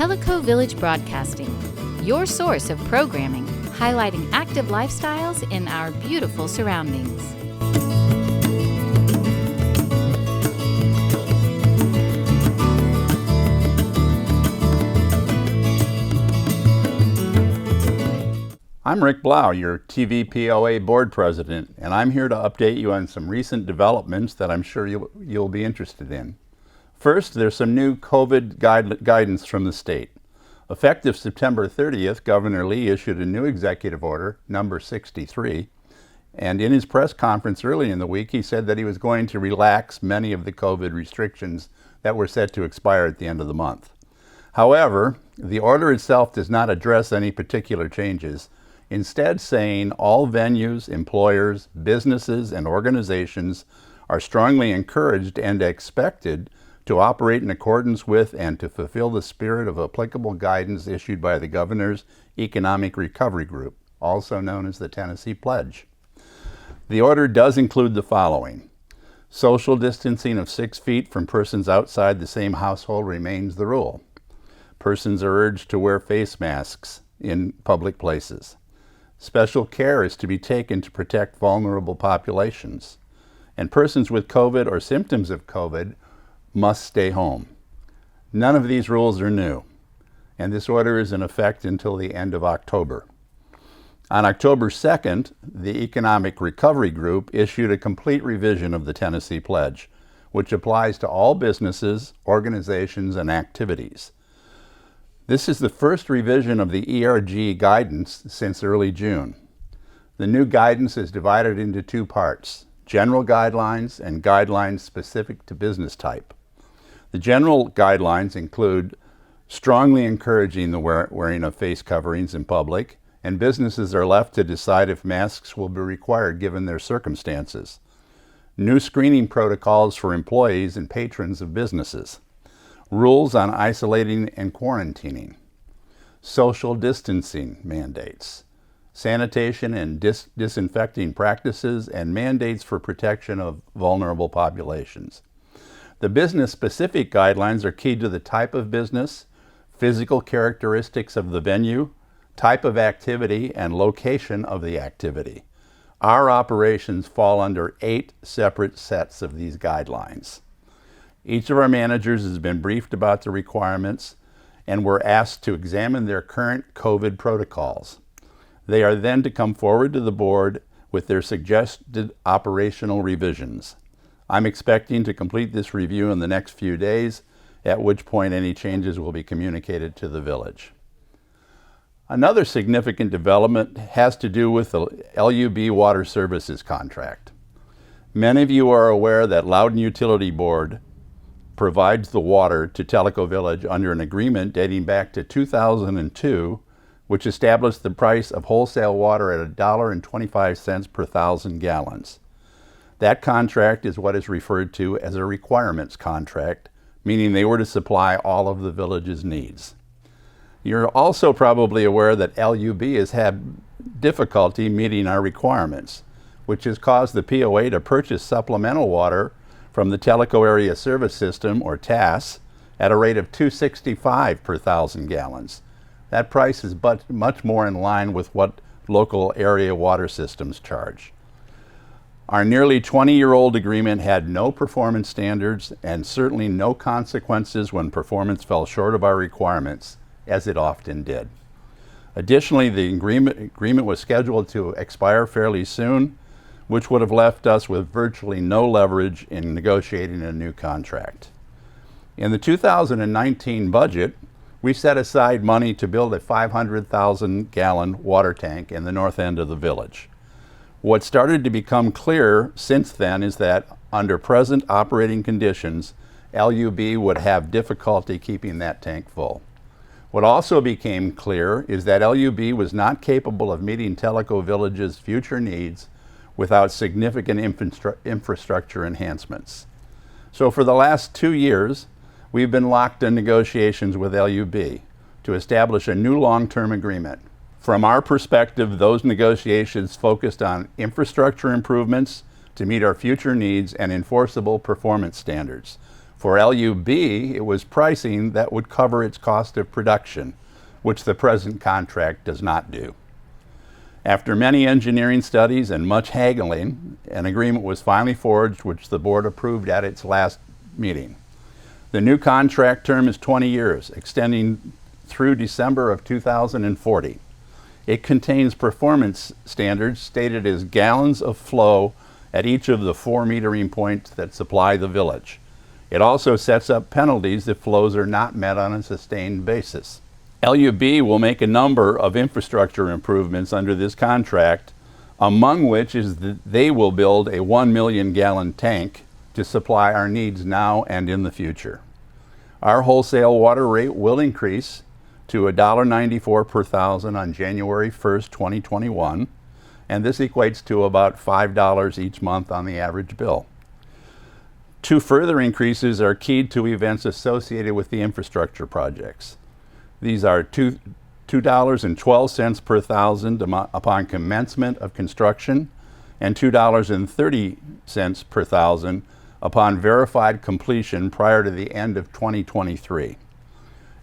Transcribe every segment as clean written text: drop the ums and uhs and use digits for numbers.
Teleco Village Broadcasting, your source of programming highlighting active lifestyles in our beautiful surroundings. I'm Rick Blau, your TV POA board president, and I'm here to update you on some recent developments that I'm sure you'll be interested in. First, there's some new COVID guidance from the state. Effective September 30th, Governor Lee issued a new executive order, number 63, and in his press conference early in the week, he said that he was going to relax many of the COVID restrictions that were set to expire at the end of the month. However, the order itself does not address any particular changes, instead saying all venues, employers, businesses, and organizations are strongly encouraged and expected to operate in accordance with and to fulfill the spirit of applicable guidance issued by the Governor's Economic Recovery Group, also known as the Tennessee Pledge. The order does include the following. Social distancing of 6 feet from persons outside the same household remains the rule. Persons are urged to wear face masks in public places. Special care is to be taken to protect vulnerable populations. And persons with COVID or symptoms of COVID must stay home. None of these rules are new, and this order is in effect until the end of October. On October 2nd, the Economic Recovery Group issued a complete revision of the Tennessee Pledge, which applies to all businesses, organizations, and activities. This is the first revision of the ERG guidance since early June. The new guidance is divided into two parts, general guidelines and guidelines specific to business type. The general guidelines include strongly encouraging the wearing of face coverings in public, and businesses are left to decide if masks will be required given their circumstances. New screening protocols for employees and patrons of businesses. Rules on isolating and quarantining, social distancing mandates, sanitation and disinfecting practices, and mandates for protection of vulnerable populations. The business-specific guidelines are key to the type of business, physical characteristics of the venue, type of activity, and location of the activity. Our operations fall under 8 separate sets of these guidelines. Each of our managers has been briefed about the requirements and were asked to examine their current COVID protocols. They are then to come forward to the board with their suggested operational revisions. I'm expecting to complete this review in the next few days, at which point any changes will be communicated to the village. Another significant development has to do with the LUB Water Services contract. Many of you are aware that Loudoun Utility Board provides the water to Teleco Village under an agreement dating back to 2002, which established the price of wholesale water at $1.25 per 1,000 gallons. That contract is what is referred to as a requirements contract, meaning they were to supply all of the village's needs. You're also probably aware that LUB has had difficulty meeting our requirements, which has caused the POA to purchase supplemental water from the Teleco Area Service System, or TAS, at a rate of $2.65 per 1,000 gallons. That price is much more in line with what local area water systems charge. Our nearly 20-year-old agreement had no performance standards and certainly no consequences when performance fell short of our requirements, as it often did. Additionally, the agreement was scheduled to expire fairly soon, which would have left us with virtually no leverage in negotiating a new contract. In the 2019 budget, we set aside money to build a 500,000-gallon water tank in the north end of the village. What started to become clear since then is that under present operating conditions, LUB would have difficulty keeping that tank full. What also became clear is that LUB was not capable of meeting Teleco Village's future needs without significant infrastructure enhancements. So for the last 2 years, we've been locked in negotiations with LUB to establish a new long-term agreement. From our perspective, those negotiations focused on infrastructure improvements to meet our future needs and enforceable performance standards. For LUB, it was pricing that would cover its cost of production, which the present contract does not do. After many engineering studies and much haggling, an agreement was finally forged, which the board approved at its last meeting. The new contract term is 20 years, extending through December of 2040. It contains performance standards stated as gallons of flow at each of the 4 metering points that supply the village. It also sets up penalties if flows are not met on a sustained basis. LUB will make a number of infrastructure improvements under this contract, among which is that they will build a 1 million gallon tank to supply our needs now and in the future. Our wholesale water rate will increase to $1.94 per thousand on January 1st, 2021, and this equates to about $5 each month on the average bill. 2 further increases are keyed to events associated with the infrastructure projects. These are $2.12 per thousand upon commencement of construction and $2.30 per thousand upon verified completion prior to the end of 2023.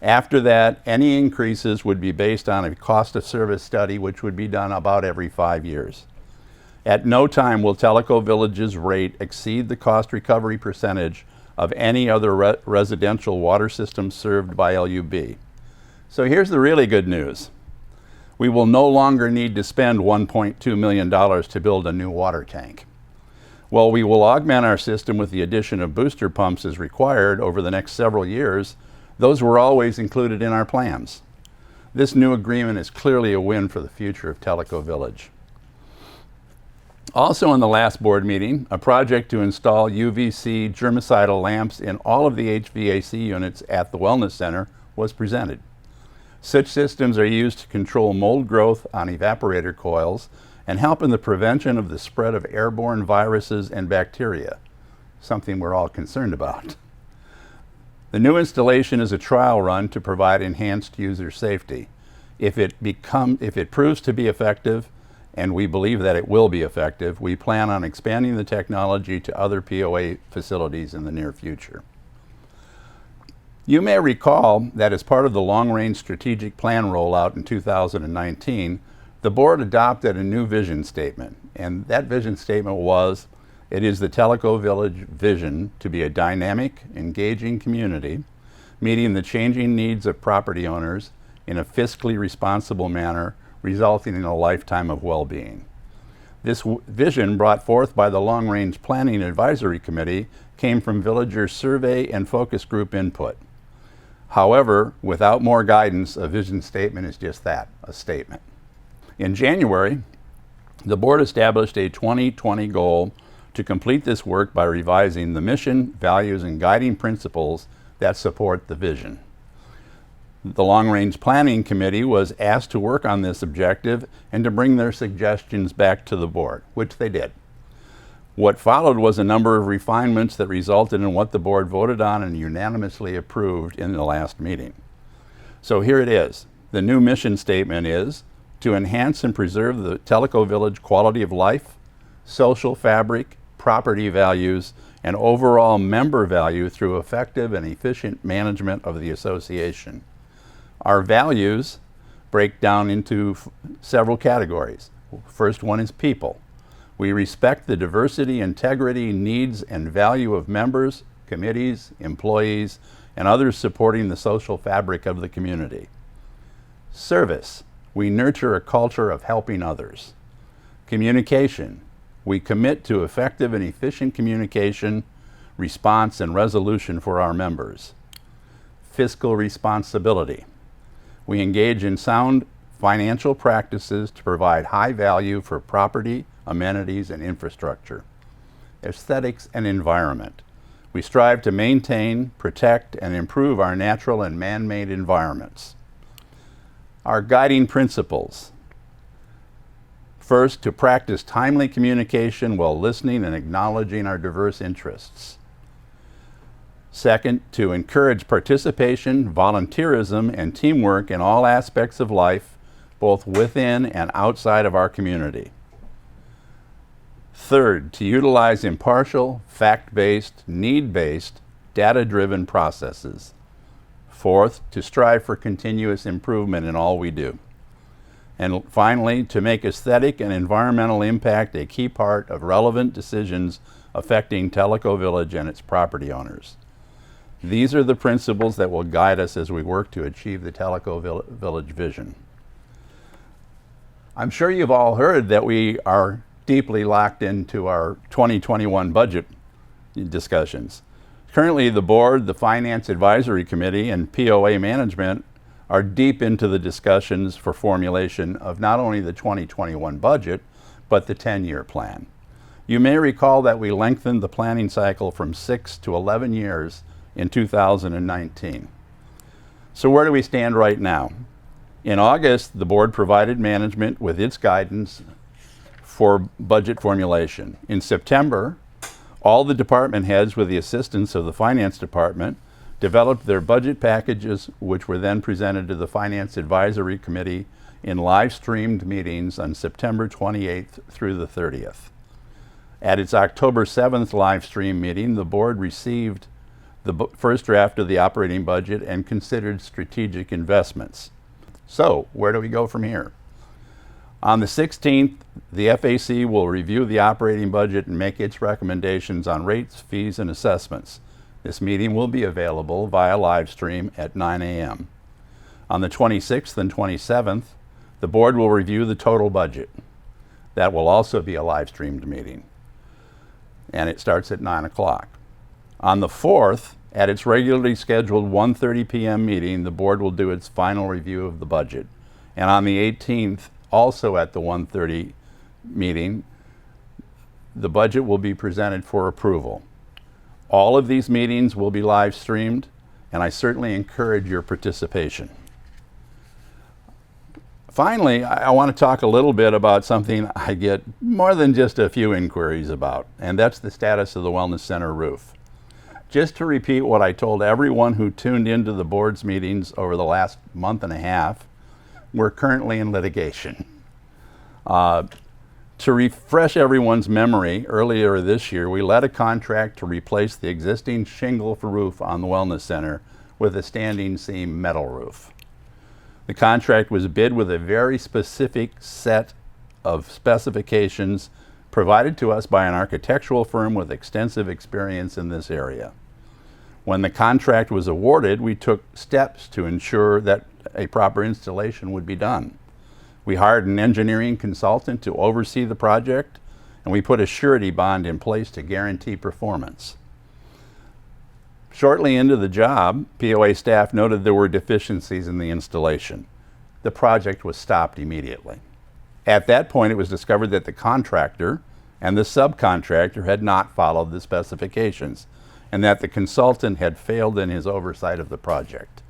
After that, any increases would be based on a cost of service study, which would be done about every 5 years. At no time will Teleco Village's rate exceed the cost recovery percentage of any other residential water system served by LUB. So here's the really good news. We will no longer need to spend $1.2 million to build a new water tank. While we will augment our system with the addition of booster pumps as required over the next several years, those were always included in our plans. This new agreement is clearly a win for the future of Teleco Village. Also in the last board meeting, a project to install UVC germicidal lamps in all of the HVAC units at the Wellness Center was presented. Such systems are used to control mold growth on evaporator coils and help in the prevention of the spread of airborne viruses and bacteria, something we're all concerned about. The new installation is a trial run to provide enhanced user safety. If it proves to be effective, and we believe that it will be effective, we plan on expanding the technology to other POA facilities in the near future. You may recall that as part of the long-range strategic plan rollout in 2019, the board adopted a new vision statement, and that vision statement was, it is the Teleco Village vision to be a dynamic, engaging community, meeting the changing needs of property owners in a fiscally responsible manner, resulting in a lifetime of well-being. This vision, brought forth by the Long Range Planning Advisory Committee, came from villagers' survey and focus group input. However, without more guidance, a vision statement is just that, a statement. In January, the board established a 2020 goal to complete this work by revising the mission, values, and guiding principles that support the vision. The Long Range Planning Committee was asked to work on this objective and to bring their suggestions back to the board, which they did. What followed was a number of refinements that resulted in what the board voted on and unanimously approved in the last meeting. So here it is. The new mission statement is to enhance and preserve the Teleco Village quality of life, social fabric, property values, and overall member value through effective and efficient management of the association. Our values break down into several categories. First one is people. We respect the diversity, integrity, needs, and value of members, committees, employees, and others supporting the social fabric of the community. Service. We nurture a culture of helping others. Communication. We commit to effective and efficient communication, response, and resolution for our members. Fiscal responsibility. We engage in sound financial practices to provide high value for property, amenities, and infrastructure. Aesthetics and environment. We strive to maintain, protect, and improve our natural and man-made environments. Our guiding principles. First, to practice timely communication while listening and acknowledging our diverse interests. Second, to encourage participation, volunteerism, and teamwork in all aspects of life, both within and outside of our community. Third, to utilize impartial, fact-based, need-based, data-driven processes. Fourth, to strive for continuous improvement in all we do. And finally, to make aesthetic and environmental impact a key part of relevant decisions affecting Teleco Village and its property owners. These are the principles that will guide us as we work to achieve the Teleco Village vision. I'm sure you've all heard that we are deeply locked into our 2021 budget discussions. Currently, the board, the Finance Advisory Committee, and POA management are deep into the discussions for formulation of not only the 2021 budget, but the 10-year plan. You may recall that we lengthened the planning cycle from 6 to 11 years in 2019. So where do we stand right now? In August, the board provided management with its guidance for budget formulation. In September, all the department heads, with the assistance of the finance department, developed their budget packages, which were then presented to the Finance Advisory Committee in live-streamed meetings on September 28th through the 30th. At its October 7th live stream meeting, the board received the first draft of the operating budget and considered strategic investments. So, where do we go from here? On the 16th, the FAC will review the operating budget and make its recommendations on rates, fees, and assessments. This meeting will be available via live stream at 9 a.m. On the 26th and 27th, the board will review the total budget. That will also be a live streamed meeting, and it starts at 9 o'clock. On the 4th, at its regularly scheduled 1:30 p.m. meeting, the board will do its final review of the budget. And on the 18th, also at the 1:30 meeting, the budget will be presented for approval. All of these meetings will be live streamed, and I certainly encourage your participation. Finally, I want to talk a little bit about something I get more than just a few inquiries about, and that's the status of the Wellness Center roof. Just to repeat what I told everyone who tuned into the board's meetings over the last month and a half, we're currently in litigation. To refresh everyone's memory, earlier this year, we let a contract to replace the existing shingle roof on the Wellness Center with a standing seam metal roof. The contract was bid with a very specific set of specifications provided to us by an architectural firm with extensive experience in this area. When the contract was awarded, we took steps to ensure that a proper installation would be done. We hired an engineering consultant to oversee the project, and we put a surety bond in place to guarantee performance. Shortly into the job, POA staff noted there were deficiencies in the installation. The project was stopped immediately. At that point, it was discovered that the contractor and the subcontractor had not followed the specifications, and that the consultant had failed in his oversight of the project.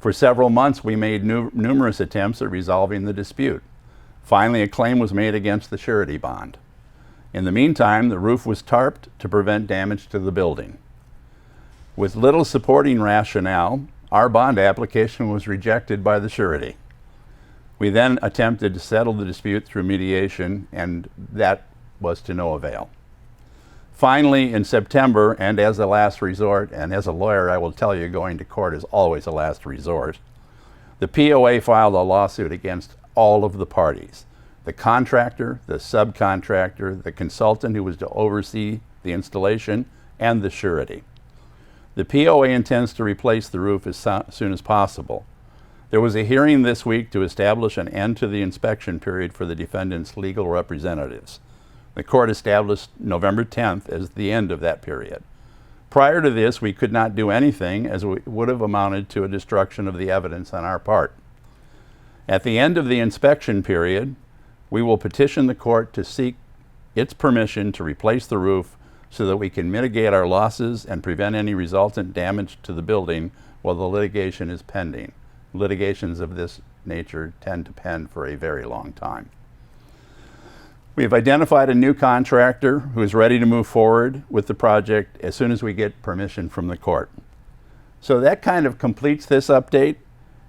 For several months, we made numerous attempts at resolving the dispute. Finally, a claim was made against the surety bond. In the meantime, the roof was tarped to prevent damage to the building. With little supporting rationale, our bond application was rejected by the surety. We then attempted to settle the dispute through mediation, and that was to no avail. Finally, in September, and as a last resort, and as a lawyer, I will tell you going to court is always a last resort, the POA filed a lawsuit against all of the parties: the contractor, the subcontractor, the consultant who was to oversee the installation, and the surety. The POA intends to replace the roof as soon as possible. There was a hearing this week to establish an end to the inspection period for the defendant's legal representatives. The court established November 10th as the end of that period. Prior to this, we could not do anything, as it would have amounted to a destruction of the evidence on our part. At the end of the inspection period, we will petition the court to seek its permission to replace the roof so that we can mitigate our losses and prevent any resultant damage to the building while the litigation is pending. Litigations of this nature tend to pen for a very long time. We have identified a new contractor who is ready to move forward with the project as soon as we get permission from the court. So that kind of completes this update,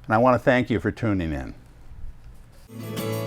and I want to thank you for tuning in.